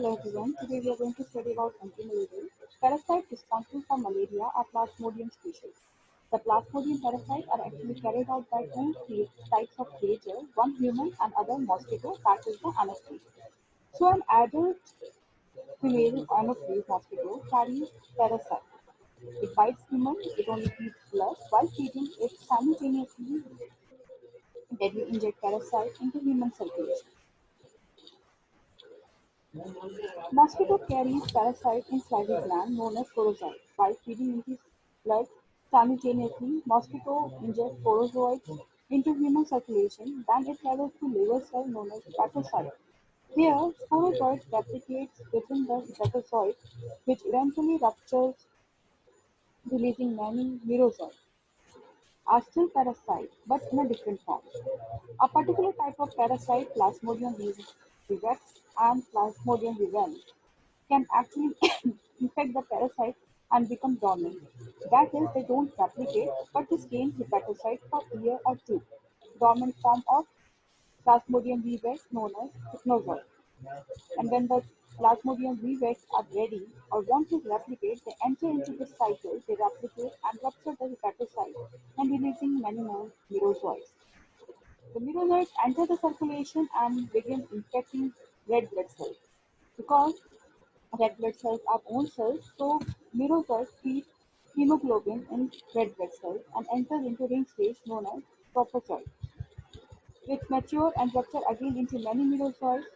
Hello everyone, today we are going to study about antimalarial. Parasites responsible for malaria are Plasmodium species. The Plasmodium parasites are actually carried out by two types of creature, one human and other mosquito, that is the anopheles. So an adult female anopheles mosquito carries parasite. It bites human, it only feeds blood, while feeding it simultaneously deadly inject parasite into human circulation. Mosquito carries parasite in salivary gland known as porozoite. By feeding into blood simultaneously, mosquito injects porozoites into human circulation, then it travels to liver cell known as hepatocyte. Here, sporozoite replicates within the hepatocyte, which eventually ruptures, releasing many merozoites are still parasites but in a different form. A particular type of parasite, Plasmodium vivax and Plasmodium vivens, can actually infect the parasite and become dormant. That is, they don't replicate, but they stay in hepatocyte for a year or two. Dormant form of Plasmodium vivax known as hypnozoite. And when the Plasmodium vivax are ready or want to replicate, they enter into this cycle, they replicate and rupture the hepatocyte and releasing many more merozoites. The merozoites enter the circulation and begin infecting red blood cells. Because red blood cells are own cells, so merozoites feed hemoglobin in red blood cells and enter into ring stage known as trophozoite, which mature and rupture again into many merozoites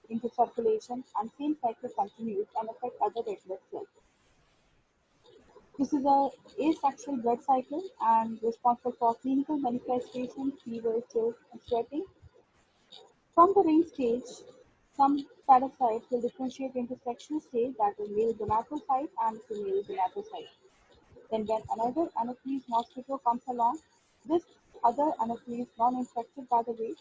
into circulation, and same cycle continues and affect other red blood cells. This is a asexual blood cycle and responsible for clinical manifestation, fever, chills, and sweating. From the ring stage, some parasites will differentiate into sexual stage, that is male gonatocyte and female gonatocyte. Then when another Anopheles mosquito comes along, this other Anopheles non-infected by the way,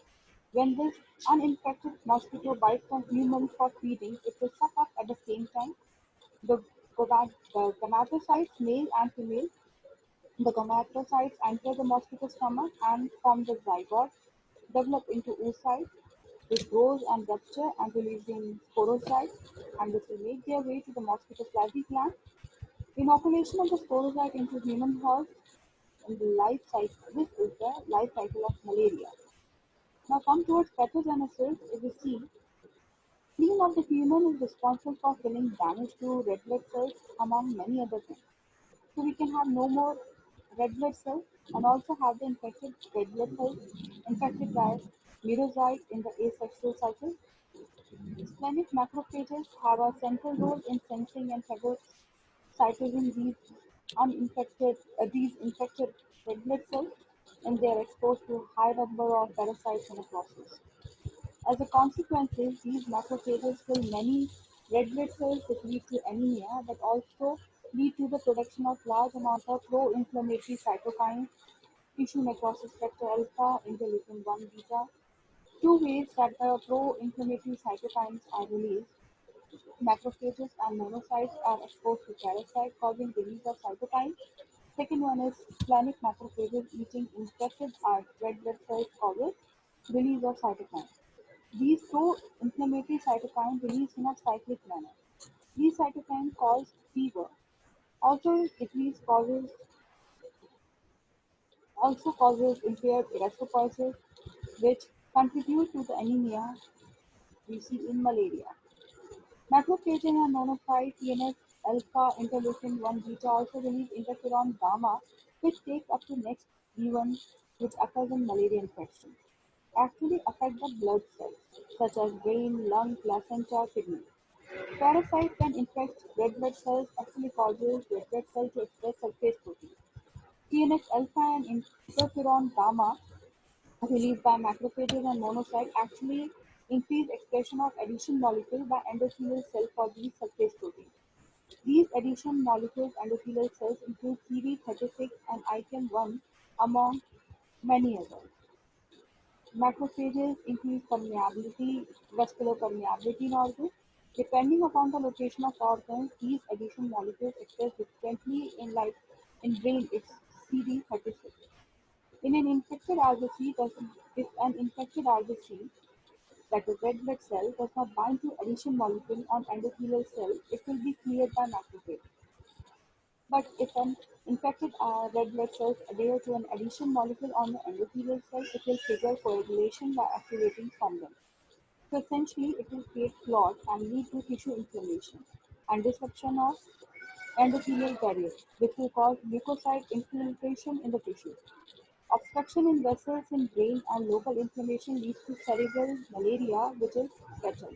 when this uninfected mosquito bites a human for feeding, it will suck up at the same time the gonatocytes, male and female. The gonatocytes enter the mosquito's stomach and form the zygote, develop into oocyte, which grows and rupture and releasing sporocytes, and this will make their way to the mosquito salivary gland. Inoculation of the sporocyte into human host in the life cycle. This is the life cycle of malaria. Now come towards pathogenesis. If we see, spleen of the human is responsible for killing damage to red blood cells among many other things. So we can have no more red blood cells and also have the infected red blood cells infected by merozoite in the asexual cycle. Splenic macrophages have a central role in sensing and phagocytosing these infected red blood cells, and they are exposed to high number of parasites in the process. As a consequence, these macrophages kill many red blood cells which lead to anemia, but also lead to the production of large amount of pro-inflammatory cytokines, tissue necrosis factor alpha, interleukin 1 beta. Two ways that the pro-inflammatory cytokines are released: macrophages and monocytes are exposed to parasite causing release of cytokines. Second one is splenic macrophages eating infected red blood cells causes release of cytokines. These pro-inflammatory cytokines release in a cyclic manner. These cytokines cause fever. Also, also causes impaired erythropoiesis, which contribute to the anemia we see in malaria. Macrophage and monocyte TNF alpha interleukin 1 beta also release interferon gamma, which takes up to next B1, which occurs in malaria infection. Actually affect the blood cells, such as brain, lung, placenta, kidney. Parasite can infect red blood cells, actually causes red blood cells to express surface protein. TNF alpha and interferon gamma released by macrophages and monocytes actually increase expression of adhesion molecule by endothelial cell for these surface proteins. These adhesion molecules endothelial cells include CD36 and ICAM1 among many others. Macrophages increase permeability, vascular permeability in organs. Depending upon the location of organs, these addition molecules express differently in like in brain it's CD36. In an infected RBC, if an infected RBC that the red blood cell does not bind to adhesion molecule on endothelial cell, it will be cleared by macrophage. But if an infected red blood cells adhere to an adhesion molecule on the endothelial cell, it will trigger coagulation by activating thrombin. So essentially, it will create clot and lead to tissue inflammation and disruption of endothelial barrier, which will cause leukocyte infiltration in the tissue. Obstruction in vessels in brain and local inflammation leads to cerebral malaria, which is fatal.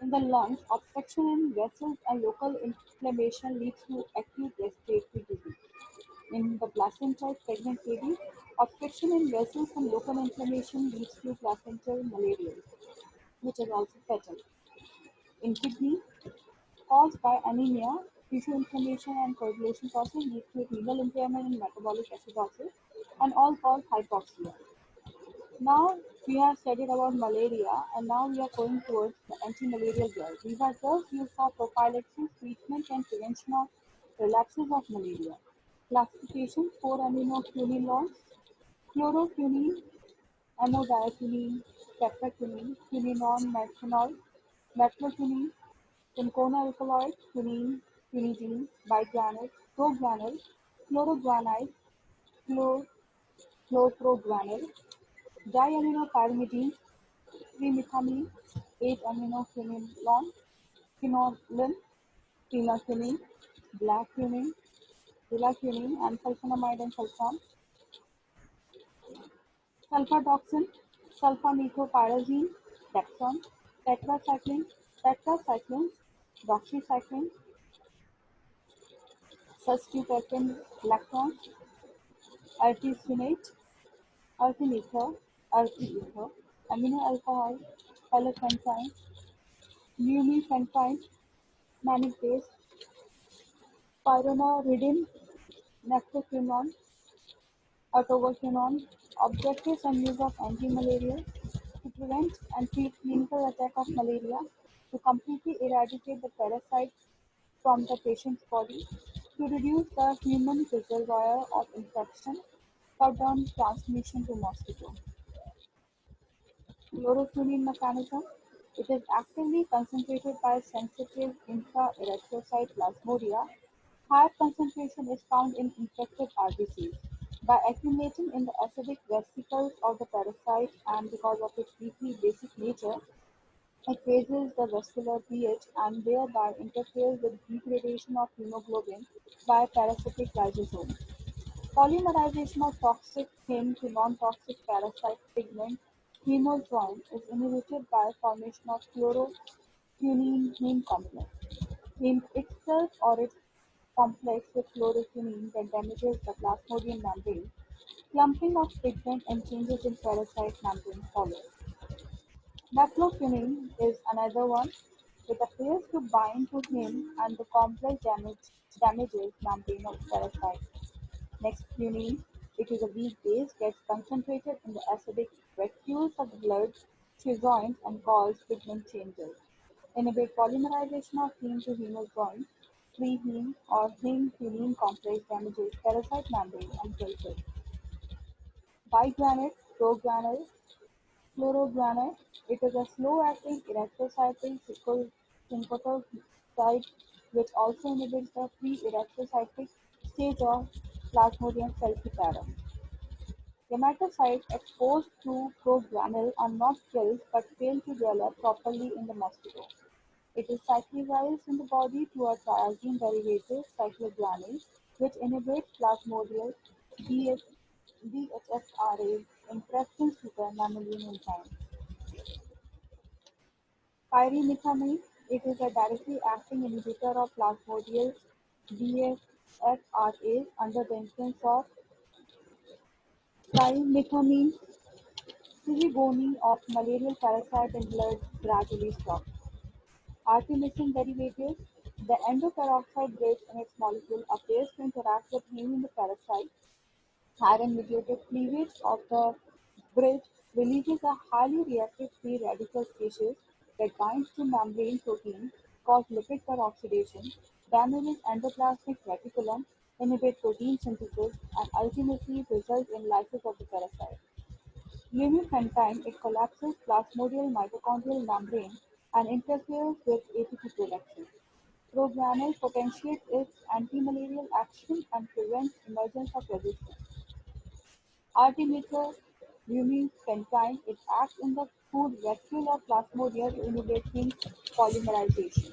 In the lungs, obstruction in vessels and local inflammation leads to acute respiratory disease. In the placental pregnant baby, obstruction in vessels and local inflammation leads to placental malaria, which is also fatal. In kidney, caused by anemia, tissue inflammation and coagulation process leads to renal impairment and metabolic acidosis, and all cause hypoxia. Now we have studied about malaria, and now we are going towards the antimalarial drugs. These are drugs used for prophylaxis, treatment, and prevention of relapses of malaria. Classification: 4-aminoquinones, chloroquine, amodiaquine, tetraquine, quinolone, methanol, metrocinin, cinchona alkaloid, quinine, quinidine, bigranate, progranil, chloroguanide, chlorprogranil, diaminopyrimidine, trimethamine, 8-aminoquinoline, quinoline, phenolquinine, black quinine, quinine, and sulfonamide and sulfon, sulfadoxine, sulfamethopyrazine, dextron, tetracycline, tetracyclines, doxycycline, sustituterpene electrons, artesunate, earthenether, earthether, amino alcohol, phenylphentyne, lumifentyne, manic base, pyronaridine, neftoquinone, atovaquone. Objectives and use of antimalarial: to prevent and treat clinical attack of malaria, to completely eradicate the parasite from the patient's body, to reduce the human reservoir of infection, cut down transmission to mosquito. Chloroquine mechanism: it is actively concentrated by sensitive intra-erythrocyte plasmodia. Higher concentration is found in infected RBCs. By accumulating in the acidic vesicles of the parasite and because of its deeply basic nature, it raises the vascular pH and thereby interferes with degradation of hemoglobin by parasitic lysosomes. Polymerization of toxic heme to non-toxic parasite pigment hemozoin is inhibited by formation of chloroquine heme complex. Heme itself or its complex with chloroquine that damages the plasmodium membrane. Clumping of pigment and changes in parasite membrane follow. Mefloquine is another one. It appears to bind to heme and the complex damages membrane of parasite. Next, quinine, which is a weak base, gets concentrated in the acidic vacuoles of blood schizoids and cause pigment changes. Inhibit polymerization of heme to hemozoin. Free heme or heme-quinine complex damages parasite membrane and kills it. Bigranate, progranil, chlorogranate. It is a slow-acting erythrocytic syncotide which also inhibits the pre-erythrocytic stage of Plasmodium falciparum. Gametocytes exposed to progranil are not killed but fail to develop properly in the mosquito. It is cyclized in the body to a triazine derivative, cyclogranil, which inhibits plasmodial DHFRA in preference to the mammalian enzyme. Pyrimethamine: it is a directly acting inhibitor of plasmodial DHFRA under the influence of trimethamine. Syzygonine of malarial parasite in blood gradually stops. Artemisinin derivatives: the endoperoxide bridge in its molecule appears to interact with heme in the parasite. Iron-mediated cleavage of the bridge releases a highly reactive free radical species that binds to membrane protein, causes lipid peroxidation, damages endoplasmic reticulum, inhibits protein synthesis, and ultimately results in lysis of the parasite. Lumefantrine, it collapses plasmodial mitochondrial membrane and interferes with ATP production. Progranil potentiates its antimalarial action and prevents emergence of resistance. Artemether lumefantrine, it acts in the food vacuole of plasmodium inhibiting polymerization.